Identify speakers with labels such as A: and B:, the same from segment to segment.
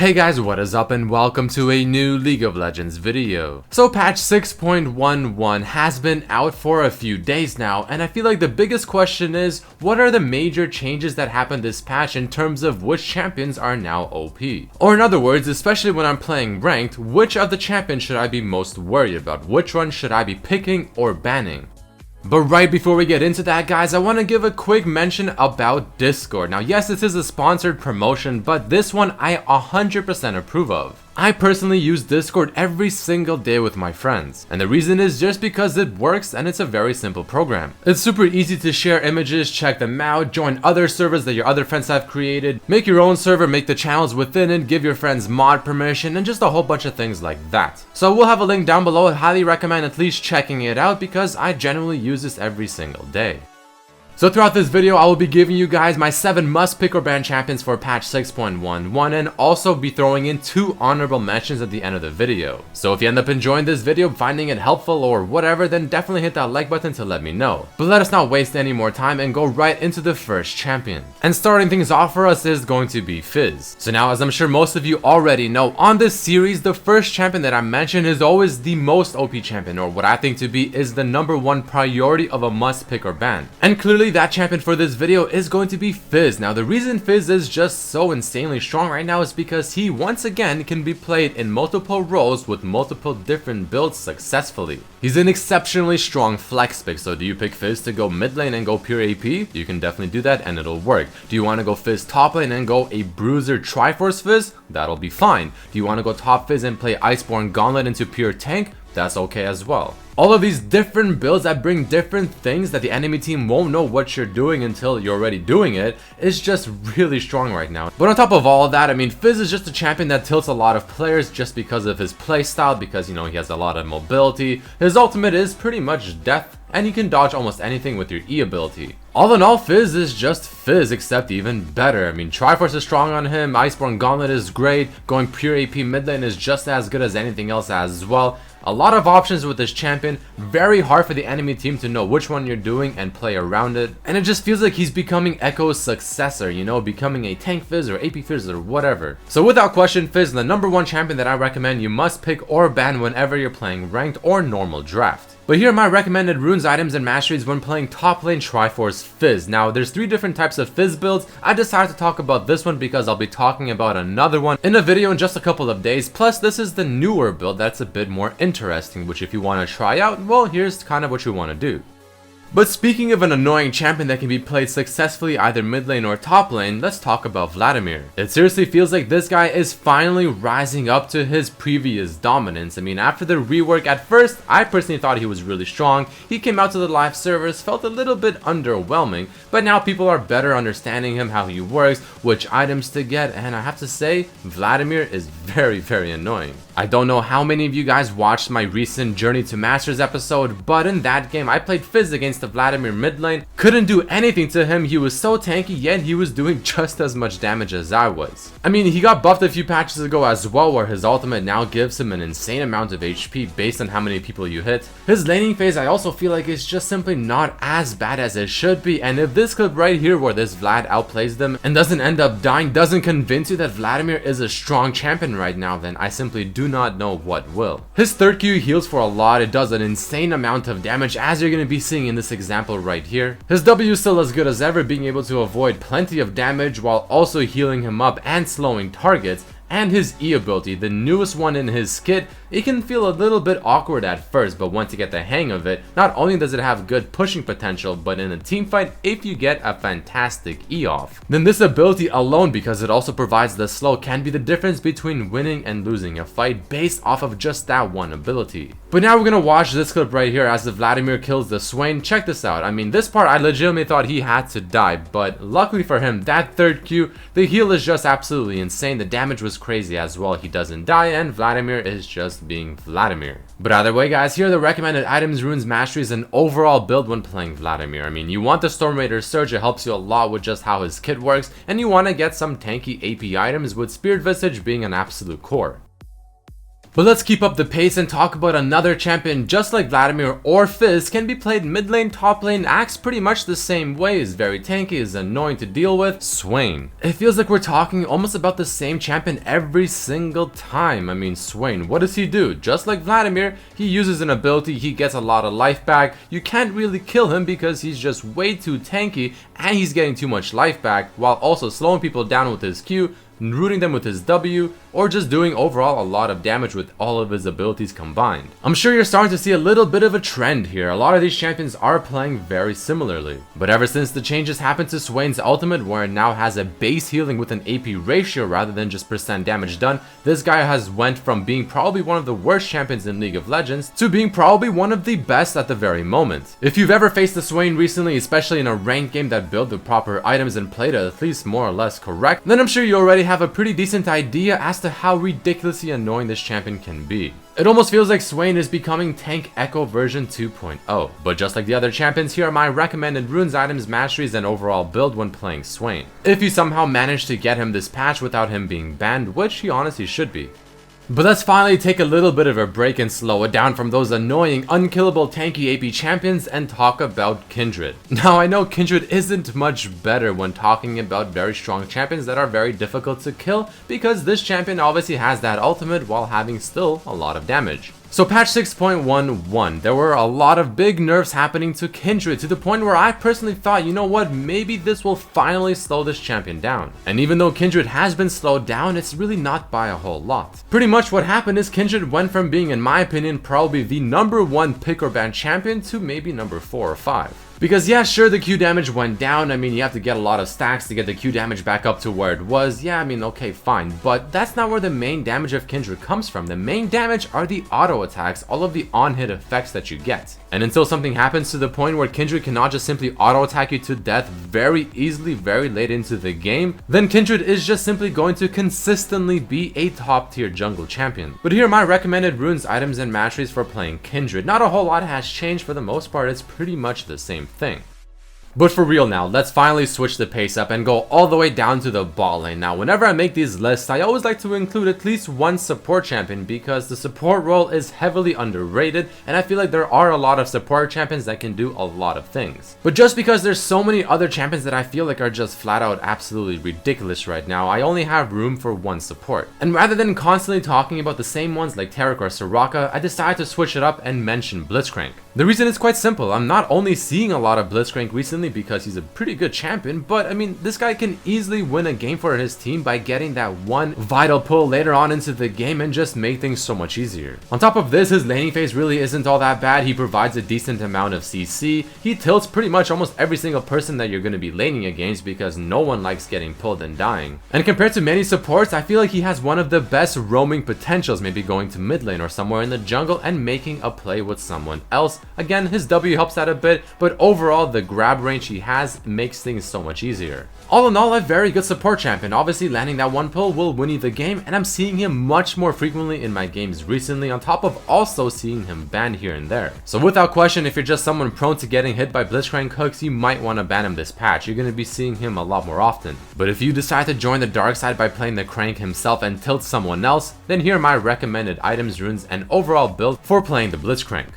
A: Hey guys, what is up and welcome to a new League of Legends video. So patch 6.11 has been out for a few days now, and I feel like the biggest question is, what are the major changes that happened this patch in terms of which champions are now OP? Or in other words, especially when I'm playing ranked, which of the champions should I be most worried about? Which one should I be picking or banning? But right before we get into that, guys, I want to give a quick mention about Discord. Now, yes, this is a sponsored promotion, but this one I 100% approve of. I personally use Discord every single day with my friends, and the reason is just because it works and it's a very simple program. It's super easy to share images, check them out, join other servers that your other friends have created, make your own server, make the channels within it, give your friends mod permission, and just a whole bunch of things like that. So we'll have a link down below. I highly recommend at least checking it out because I genuinely use this every single day. So throughout this video, I will be giving you guys my 7 must pick or ban champions for patch 6.11 and also be throwing in 2 honorable mentions at the end of the video. So if you end up enjoying this video, finding it helpful or whatever, then definitely hit that like button to let me know. But let us not waste any more time and go right into the first champion. And starting things off for us is going to be Fizz. So now, as I'm sure most of you already know, on this series, the first champion that I mention is always the most OP champion, or what I think to be is the #1 priority of a must pick or ban. And clearly that champion for this video is going to be Fizz. Now, the reason Fizz is just so insanely strong right now is because he once again can be played in multiple roles with multiple different builds successfully. He's an exceptionally strong flex pick, so do you pick Fizz to go mid lane and go pure AP? You can definitely do that and it'll work. Do you want to go Fizz top lane and go a bruiser Triforce Fizz? That'll be fine. Do you want to go top Fizz and play Iceborne Gauntlet into pure tank? That's okay as well. All of these different builds that bring different things that the enemy team won't know what you're doing until you're already doing it is just really strong right now. But on top of all of that, I mean, Fizz is just a champion that tilts a lot of players just because of his playstyle, because, you know, he has a lot of mobility. His ultimate is pretty much death, and you can dodge almost anything with your E ability. All in all, Fizz is just Fizz, except even better. I mean, Triforce is strong on him, Iceborne Gauntlet is great, going pure AP mid lane is just as good as anything else as well. A lot of options with this champion, very hard for the enemy team to know which one you're doing and play around it. And it just feels like he's becoming Echo's successor, you know, becoming a tank Fizz or AP Fizz or whatever. So without question, Fizz is the #1 champion that I recommend you must pick or ban whenever you're playing ranked or normal draft. But here are my recommended runes, items, and masteries when playing top lane Triforce Fizz. Now, there's 3 different types of Fizz builds. I decided to talk about this one because I'll be talking about another one in a video in just a couple of days. Plus, this is the newer build that's a bit more interesting, which if you want to try out, well, here's kind of what you want to do. But speaking of an annoying champion that can be played successfully either mid lane or top lane, let's talk about Vladimir. It seriously feels like this guy is finally rising up to his previous dominance. I mean, after the rework, at first, I personally thought he was really strong. He came out to the live servers, felt a little bit underwhelming, but now people are better understanding him, how he works, which items to get, and I have to say, Vladimir is very, very annoying. I don't know how many of you guys watched my recent Journey to Masters episode, but in that game, I played Fizz against the Vladimir mid lane. Couldn't do anything to him. He was so tanky, yet he was doing just as much damage as I was. I mean, he got buffed a few patches ago as well, where his ultimate now gives him an insane amount of HP based on how many people you hit. His laning phase, I also feel like is just simply not as bad as it should be, and if this clip right here where this Vlad outplays them and doesn't end up dying doesn't convince you that Vladimir is a strong champion right now, then I simply do not know what will. His 3rd Q heals for a lot. It does an insane amount of damage, as you're going to be seeing in this example right here. His W is still as good as ever, being able to avoid plenty of damage while also healing him up and slowing targets. And his E ability, the newest one in his kit, it can feel a little bit awkward at first, but once you get the hang of it, not only does it have good pushing potential, but in a team fight, if you get a fantastic E off, then this ability alone, because it also provides the slow, can be the difference between winning and losing a fight based off of just that one ability. But now we're gonna watch this clip right here as the Vladimir kills the Swain. Check this out. I mean, this part I legitimately thought he had to die, but luckily for him, that 3rd Q, the heal is just absolutely insane. The damage was crazy as well. He doesn't die, and Vladimir is just being Vladimir. But either way, guys, here are the recommended items, runes, masteries, and overall build when playing Vladimir. I mean, you want the Storm Raider Surge. It helps you a lot with just how his kit works, and you want to get some tanky AP items, with Spirit Visage being an absolute core. But let's keep up the pace and talk about another champion just like Vladimir or Fizz can be played mid lane, top lane, acts pretty much the same way, is very tanky, is annoying to deal with, Swain. It feels like we're talking almost about the same champion every single time. I mean, Swain, what does he do? Just like Vladimir, he uses an ability, he gets a lot of life back. You can't really kill him because he's just way too tanky and he's getting too much life back while also slowing people down with his Q, rooting them with his W, or just doing overall a lot of damage with all of his abilities combined. I'm sure you're starting to see a little bit of a trend here. A lot of these champions are playing very similarly. But ever since the changes happened to Swain's ultimate, where it now has a base healing with an AP ratio rather than just percent damage done, this guy has went from being probably one of the worst champions in League of Legends to being probably one of the best at the very moment. If you've ever faced a Swain recently, especially in a ranked game that built the proper items and played it at least more or less correct, then I'm sure you already have a pretty decent idea as to how ridiculously annoying this champion can be. It almost feels like Swain is becoming Tank Echo version 2.0, but just like the other champions, here are my recommended runes, items, masteries, and overall build when playing Swain. If you somehow manage to get him this patch without him being banned, which he honestly should be. But let's finally take a little bit of a break and slow it down from those annoying, unkillable tanky AP champions and talk about Kindred. Now I know Kindred isn't much better when talking about very strong champions that are very difficult to kill, because this champion obviously has that ultimate while having still a lot of damage. So patch 6.11, there were a lot of big nerfs happening to Kindred to the point where I personally thought, you know what, maybe this will finally slow this champion down. And even though Kindred has been slowed down, it's really not by a whole lot. Pretty much what happened is Kindred went from being, in my opinion, probably the #1 pick or ban champion to maybe number 4 or 5. Because yeah, sure, the Q damage went down. I mean, you have to get a lot of stacks to get the Q damage back up to where it was. Yeah, I mean, okay, fine. But that's not where the main damage of Kindred comes from. The main damage are the auto attacks, all of the on-hit effects that you get. And until something happens to the point where Kindred cannot just simply auto attack you to death very easily, very late into the game, then Kindred is just simply going to consistently be a top tier jungle champion. But here are my recommended runes, items, and masteries for playing Kindred. Not a whole lot has changed. For the most part, it's pretty much the same thing. But for real now, let's finally switch the pace up and go all the way down to the bot lane. Now, whenever I make these lists, I always like to include at least one support champion because the support role is heavily underrated, and I feel like there are a lot of support champions that can do a lot of things. But just because there's so many other champions that I feel like are just flat out absolutely ridiculous right now, I only have room for one support. And rather than constantly talking about the same ones like Taric or Soraka, I decided to switch it up and mention Blitzcrank. The reason is quite simple. I'm not only seeing a lot of Blitzcrank recently because he's a pretty good champion, but I mean, this guy can easily win a game for his team by getting that one vital pull later on into the game and just make things so much easier. On top of this, his laning phase really isn't all that bad. He provides a decent amount of CC. He tilts pretty much almost every single person that you're going to be laning against because no one likes getting pulled and dying. And compared to many supports, I feel like he has one of the best roaming potentials, maybe going to mid lane or somewhere in the jungle and making a play with someone else. Again, his W helps out a bit, but overall the grab range he has makes things so much easier. All in all, a very good support champion. Obviously, landing that one pull will win you the game, and I'm seeing him much more frequently in my games recently, on top of also seeing him banned here and there. So without question, if you're just someone prone to getting hit by Blitzcrank hooks, you might want to ban him this patch. You're going to be seeing him a lot more often. But if you decide to join the dark side by playing the Crank himself and tilt someone else, then here are my recommended items, runes, and overall build for playing the Blitzcrank.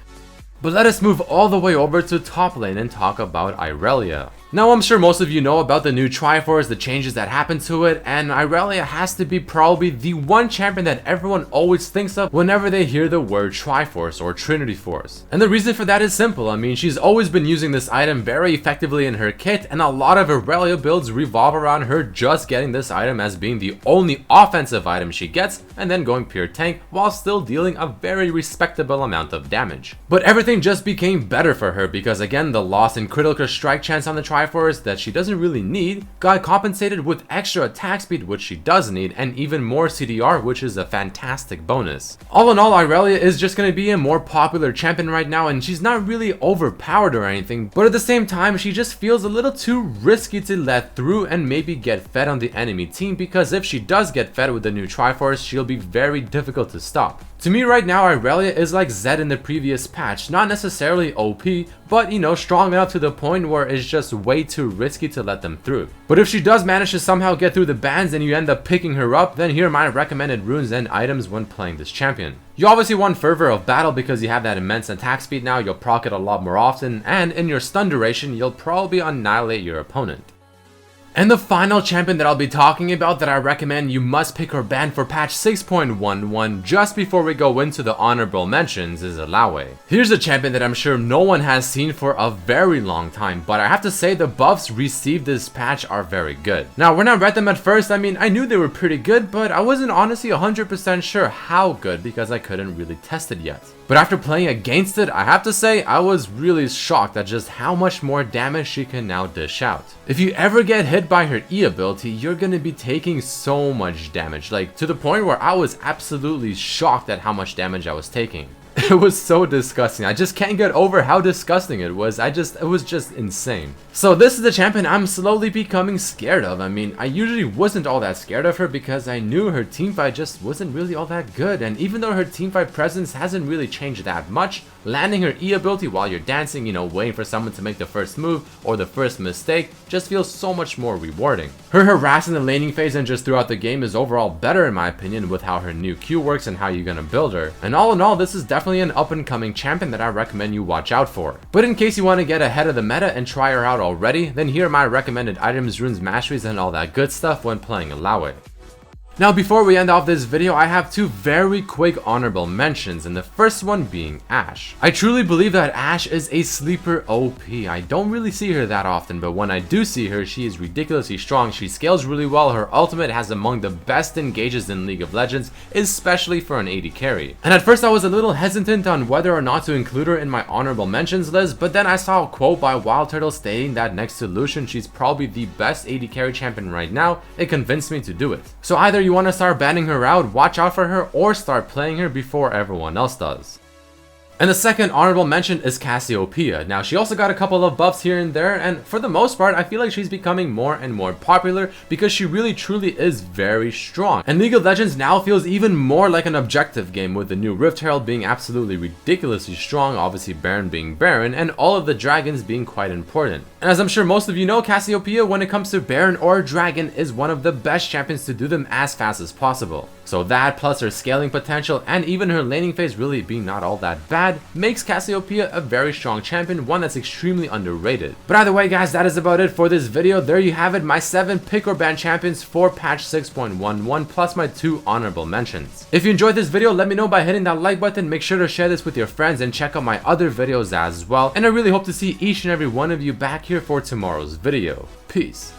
A: But let us move all the way over to top lane and talk about Irelia. Now, I'm sure most of you know about the new Triforce, the changes that happened to it, and Irelia has to be probably the one champion that everyone always thinks of whenever they hear the word Triforce or Trinity Force. And the reason for that is simple. I mean, she's always been using this item very effectively in her kit, and a lot of Irelia builds revolve around her just getting this item as being the only offensive item she gets, and then going pure tank while still dealing a very respectable amount of damage. But everything just became better for her because, again, the loss in critical strike chance on the Triforce that she doesn't really need got compensated with extra attack speed, which she does need, and even more CDR, which is a fantastic bonus. All in all, Irelia is just going to be a more popular champion right now, and she's not really overpowered or anything, but at the same time, she just feels a little too risky to let through and maybe get fed on the enemy team, because if she does get fed with the new Triforce, she'll be very difficult to stop. To me right now, Irelia is like Zed in the previous patch, not necessarily OP, but you know, strong enough to the point where it's just way too risky to let them through. But if she does manage to somehow get through the bans and you end up picking her up, then here are my recommended runes and items when playing this champion. You obviously want Fervor of Battle because you have that immense attack speed now, you'll proc it a lot more often, and in your stun duration, you'll probably annihilate your opponent. And the final champion that I'll be talking about that I recommend you must pick or ban for patch 6.11 just before we go into the honorable mentions is Illaoi. Here's a champion that I'm sure no one has seen for a very long time, but I have to say the buffs received this patch are very good. Now when I read them at first, I mean I knew they were pretty good, but I wasn't honestly 100% sure how good because I couldn't really test it yet. But after playing against it, I have to say I was really shocked at just how much more damage she can now dish out. If you ever get hit by her E ability, you're gonna be taking so much damage, like to the point where I was absolutely shocked at how much damage I was taking. It was so disgusting. I just can't get over how disgusting it was. It was just insane. So this is the champion I'm slowly becoming scared of. I mean, I usually wasn't all that scared of her because I knew her teamfight just wasn't really all that good. And even though her teamfight presence hasn't really changed that much, landing her E ability while you're dancing, you know, waiting for someone to make the first move or the first mistake just feels so much more rewarding. Her harass in the laning phase and just throughout the game is overall better in my opinion with how her new Q works and how you're gonna build her. And all in all, this is definitely an up and coming champion that I recommend you watch out for. But in case you want to get ahead of the meta and try her out already, then here are my recommended items, runes, masteries, and all that good stuff when playing Illaoi. Now before we end off this video, I have two very quick honorable mentions, and the first one being Ashe. I truly believe that Ashe is a sleeper OP. I don't really see her that often, but when I do see her, she is ridiculously strong. She scales really well. Her ultimate has among the best engages in League of Legends, especially for an AD carry. And at first I was a little hesitant on whether or not to include her in my honorable mentions list, but then I saw a quote by Wild Turtle stating that next to Lucian, she's probably the best AD carry champion right now. It convinced me to do it. So either you want to start banning her out, watch out for her, or start playing her before everyone else does. And the second honorable mention is Cassiopeia. Now she also got a couple of buffs here and there, and for the most part I feel like she's becoming more and more popular because she really truly is very strong. And League of Legends now feels even more like an objective game with the new Rift Herald being absolutely ridiculously strong, obviously Baron being Baron, and all of the dragons being quite important. And as I'm sure most of you know, Cassiopeia when it comes to Baron or Dragon is one of the best champions to do them as fast as possible. So that plus her scaling potential and even her laning phase really being not all that bad makes Cassiopeia a very strong champion, one that's extremely underrated. But either way guys, that is about it for this video. There you have it, my 7 pick or ban champions for patch 6.11 plus my 2 honorable mentions. If you enjoyed this video, let me know by hitting that like button, make sure to share this with your friends and check out my other videos as well. And I really hope to see each and every one of you back here for tomorrow's video. Peace.